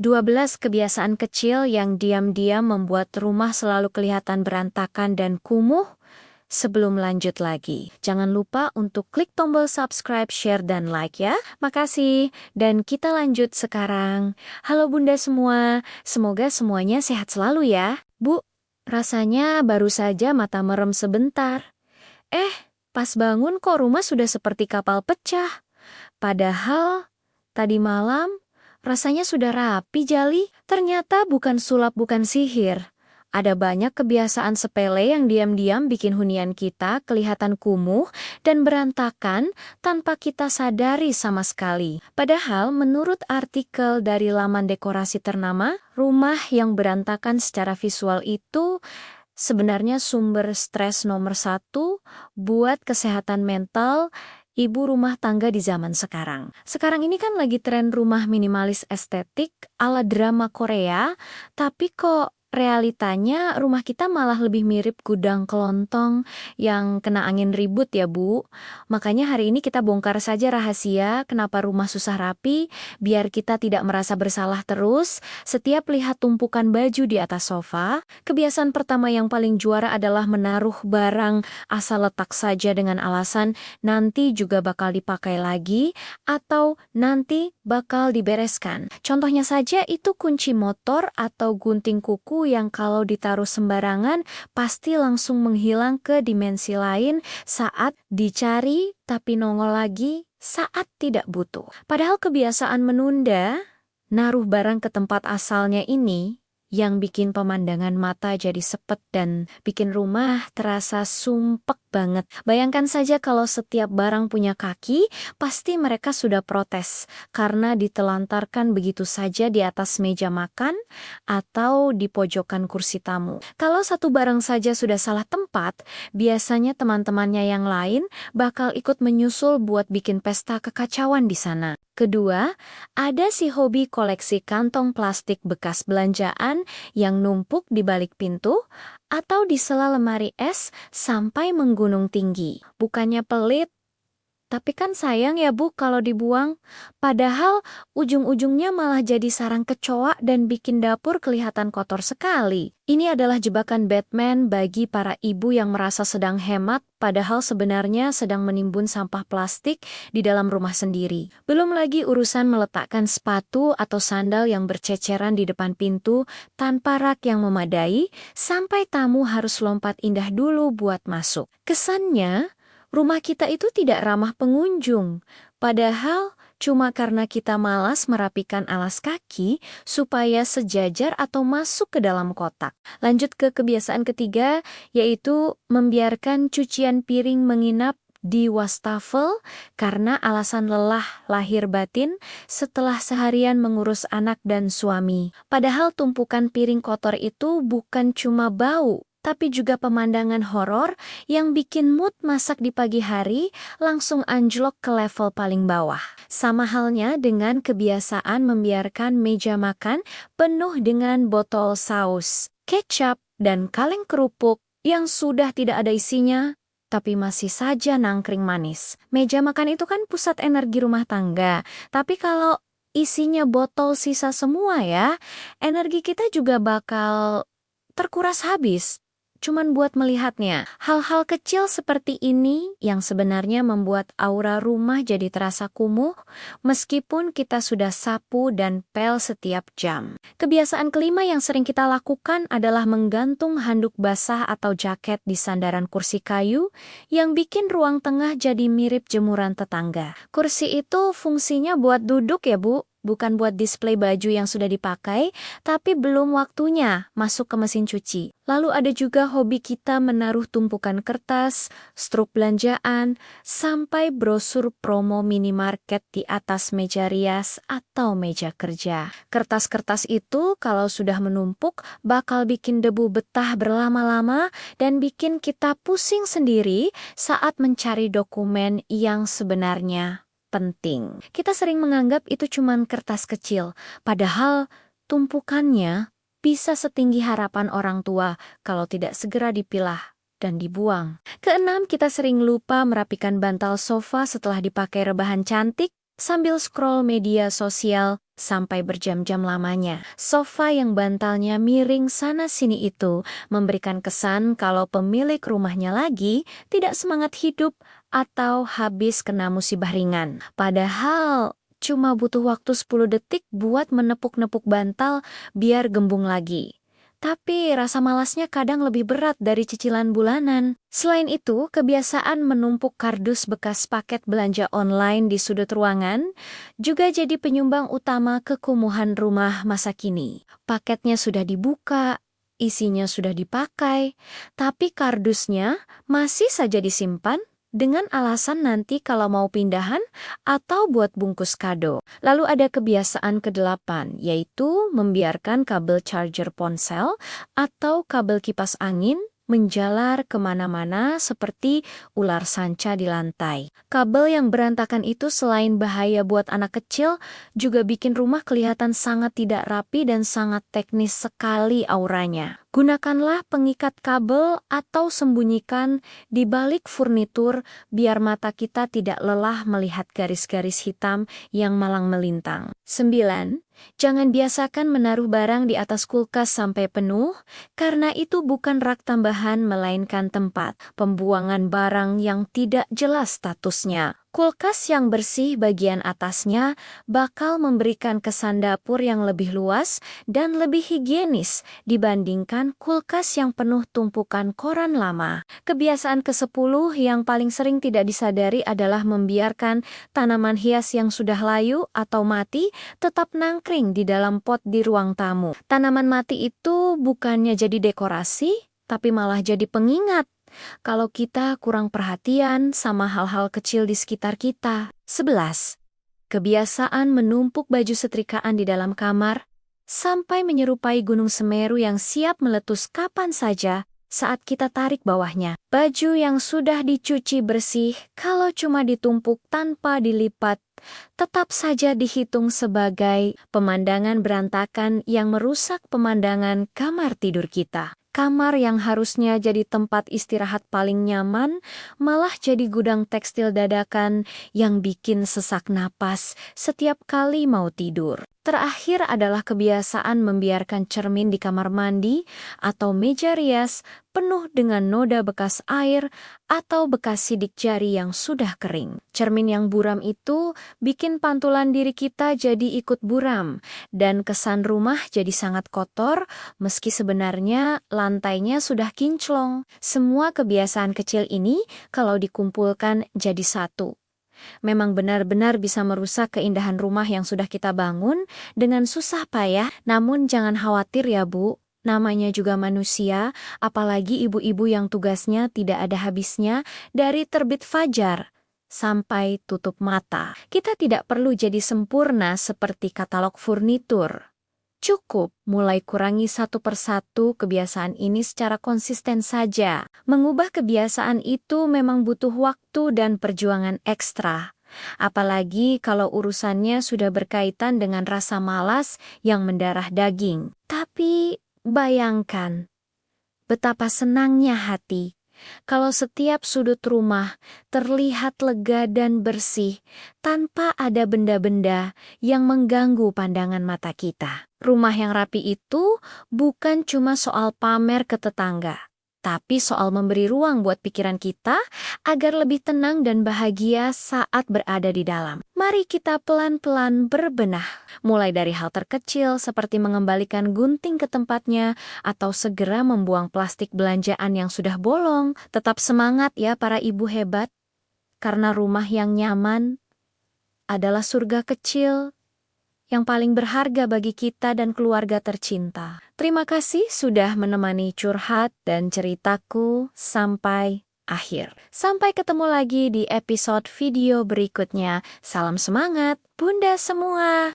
12 kebiasaan kecil yang diam-diam membuat rumah selalu kelihatan berantakan dan kumuh. Sebelum lanjut lagi, jangan lupa untuk klik tombol subscribe, share, dan like ya. Makasih. Dan kita lanjut sekarang. Halo Bunda semua, semoga semuanya sehat selalu ya. Bu, rasanya baru saja mata merem sebentar. Pas bangun kok rumah sudah seperti kapal pecah. Padahal tadi malam rasanya sudah rapi jali. Ternyata bukan sulap, bukan sihir. Ada banyak kebiasaan sepele yang diam-diam bikin hunian kita kelihatan kumuh dan berantakan tanpa kita sadari sama sekali. Padahal menurut artikel dari laman dekorasi ternama, rumah yang berantakan secara visual itu sebenarnya sumber stres nomor 1 buat kesehatan mental ibu rumah tangga di zaman sekarang. Sekarang ini kan lagi tren rumah minimalis estetik ala drama Korea, tapi kok realitanya rumah kita malah lebih mirip gudang kelontong yang kena angin ribut ya Bu. Makanya hari ini kita bongkar saja rahasia kenapa rumah susah rapi, biar kita tidak merasa bersalah terus setiap lihat tumpukan baju di atas sofa. Kebiasaan pertama yang paling juara adalah menaruh barang asal letak saja dengan alasan nanti juga bakal dipakai lagi atau nanti bakal dibereskan. Contohnya saja itu kunci motor atau gunting kuku yang kalau ditaruh sembarangan pasti langsung menghilang ke dimensi lain saat dicari tapi nongol lagi saat tidak butuh. Padahal kebiasaan menunda naruh barang ke tempat asalnya ini yang bikin pemandangan mata jadi sepet dan bikin rumah terasa sumpek banget. Bayangkan saja kalau setiap barang punya kaki, pasti mereka sudah protes karena ditelantarkan begitu saja di atas meja makan atau di pojokan kursi tamu. Kalau satu barang saja sudah salah tempat, biasanya teman-temannya yang lain bakal ikut menyusul buat bikin pesta kekacauan di sana. Kedua, ada si hobi koleksi kantong plastik bekas belanjaan yang numpuk di balik pintu atau di sela lemari es sampai menggunung tinggi. Bukannya pelit, tapi kan sayang ya Bu kalau dibuang. Padahal ujung-ujungnya malah jadi sarang kecoa dan bikin dapur kelihatan kotor sekali. Ini adalah jebakan Batman bagi para ibu yang merasa sedang hemat padahal sebenarnya sedang menimbun sampah plastik di dalam rumah sendiri. Belum lagi urusan meletakkan sepatu atau sandal yang berceceran di depan pintu tanpa rak yang memadai sampai tamu harus lompat indah dulu buat masuk. Kesannya rumah kita itu tidak ramah pengunjung, padahal cuma karena kita malas merapikan alas kaki supaya sejajar atau masuk ke dalam kotak. Lanjut ke kebiasaan ketiga, yaitu membiarkan cucian piring menginap di wastafel karena alasan lelah lahir batin setelah seharian mengurus anak dan suami. Padahal tumpukan piring kotor itu bukan cuma bau, tapi juga pemandangan horor yang bikin mood masak di pagi hari langsung anjlok ke level paling bawah. Sama halnya dengan kebiasaan membiarkan meja makan penuh dengan botol saus, kecap, dan kaleng kerupuk yang sudah tidak ada isinya, tapi masih saja nangkring manis. Meja makan itu kan pusat energi rumah tangga, tapi kalau isinya botol sisa semua ya, energi kita juga bakal terkuras habis. Cuman buat melihatnya. Hal-hal kecil seperti ini yang sebenarnya membuat aura rumah jadi terasa kumuh meskipun kita sudah sapu dan pel setiap jam. Kebiasaan kelima yang sering kita lakukan adalah menggantung handuk basah atau jaket di sandaran kursi kayu yang bikin ruang tengah jadi mirip jemuran tetangga. Kursi itu fungsinya buat duduk ya Bu, bukan buat display baju yang sudah dipakai, tapi belum waktunya masuk ke mesin cuci. Lalu ada juga hobi kita menaruh tumpukan kertas, struk belanjaan, sampai brosur promo minimarket di atas meja rias atau meja kerja. Kertas-kertas itu kalau sudah menumpuk bakal bikin debu betah berlama-lama dan bikin kita pusing sendiri saat mencari dokumen yang sebenarnya penting. Kita sering menganggap itu cuma kertas kecil, padahal tumpukannya bisa setinggi harapan orang tua kalau tidak segera dipilah dan dibuang. Keenam, kita sering lupa merapikan bantal sofa setelah dipakai rebahan cantik sambil scroll media sosial sampai berjam-jam lamanya. Sofa yang bantalnya miring sana-sini itu memberikan kesan kalau pemilik rumahnya lagi tidak semangat hidup atau habis kena musibah ringan. Padahal cuma butuh waktu 10 detik buat menepuk-nepuk bantal biar gembung lagi. Tapi rasa malasnya kadang lebih berat dari cicilan bulanan. Selain itu, kebiasaan menumpuk kardus bekas paket belanja online di sudut ruangan juga jadi penyumbang utama kekumuhan rumah masa kini. Paketnya sudah dibuka, isinya sudah dipakai, tapi kardusnya masih saja disimpan dengan alasan nanti kalau mau pindahan atau buat bungkus kado. Lalu ada kebiasaan ke-8, yaitu membiarkan kabel charger ponsel atau kabel kipas angin menjalar kemana-mana seperti ular sanca di lantai. Kabel yang berantakan itu selain bahaya buat anak kecil, juga bikin rumah kelihatan sangat tidak rapi dan sangat teknis sekali auranya. Gunakanlah pengikat kabel atau sembunyikan di balik furnitur biar mata kita tidak lelah melihat garis-garis hitam yang malang melintang. 9. Jangan biasakan menaruh barang di atas kulkas sampai penuh, karena itu bukan rak tambahan melainkan tempat pembuangan barang yang tidak jelas statusnya. Kulkas yang bersih bagian atasnya bakal memberikan kesan dapur yang lebih luas dan lebih higienis dibandingkan kulkas yang penuh tumpukan koran lama. Kebiasaan ke-10 yang paling sering tidak disadari adalah membiarkan tanaman hias yang sudah layu atau mati tetap nangkring di dalam pot di ruang tamu. Tanaman mati itu bukannya jadi dekorasi, tapi malah jadi pengingat kalau kita kurang perhatian sama hal-hal kecil di sekitar kita. 11. Kebiasaan menumpuk baju setrikaan di dalam kamar sampai menyerupai gunung Semeru yang siap meletus kapan saja saat kita tarik bawahnya. Baju yang sudah dicuci bersih kalau cuma ditumpuk tanpa dilipat tetap saja dihitung sebagai pemandangan berantakan yang merusak pemandangan kamar tidur kita. Kamar yang harusnya jadi tempat istirahat paling nyaman, malah jadi gudang tekstil dadakan yang bikin sesak napas setiap kali mau tidur. Terakhir adalah kebiasaan membiarkan cermin di kamar mandi atau meja rias penuh dengan noda bekas air atau bekas sidik jari yang sudah kering. Cermin yang buram itu bikin pantulan diri kita jadi ikut buram dan kesan rumah jadi sangat kotor meski sebenarnya lantainya sudah kinclong. Semua kebiasaan kecil ini kalau dikumpulkan jadi satu, memang benar-benar bisa merusak keindahan rumah yang sudah kita bangun dengan susah payah. Namun jangan khawatir ya Bu, namanya juga manusia, apalagi ibu-ibu yang tugasnya tidak ada habisnya dari terbit fajar sampai tutup mata. Kita tidak perlu jadi sempurna seperti katalog furnitur. Cukup mulai kurangi satu persatu kebiasaan ini secara konsisten saja. Mengubah kebiasaan itu memang butuh waktu dan perjuangan ekstra. Apalagi kalau urusannya sudah berkaitan dengan rasa malas yang mendarah daging. Tapi bayangkan betapa senangnya hati kalau setiap sudut rumah terlihat lega dan bersih tanpa ada benda-benda yang mengganggu pandangan mata kita. Rumah yang rapi itu bukan cuma soal pamer ke tetangga, tapi soal memberi ruang buat pikiran kita agar lebih tenang dan bahagia saat berada di dalam. Mari kita pelan-pelan berbenah, mulai dari hal terkecil seperti mengembalikan gunting ke tempatnya atau segera membuang plastik belanjaan yang sudah bolong. Tetap semangat ya para ibu hebat, karena rumah yang nyaman adalah surga kecil yang paling berharga bagi kita dan keluarga tercinta. Terima kasih sudah menemani curhat dan ceritaku sampai akhir. Sampai ketemu lagi di episode video berikutnya. Salam semangat, Bunda semua!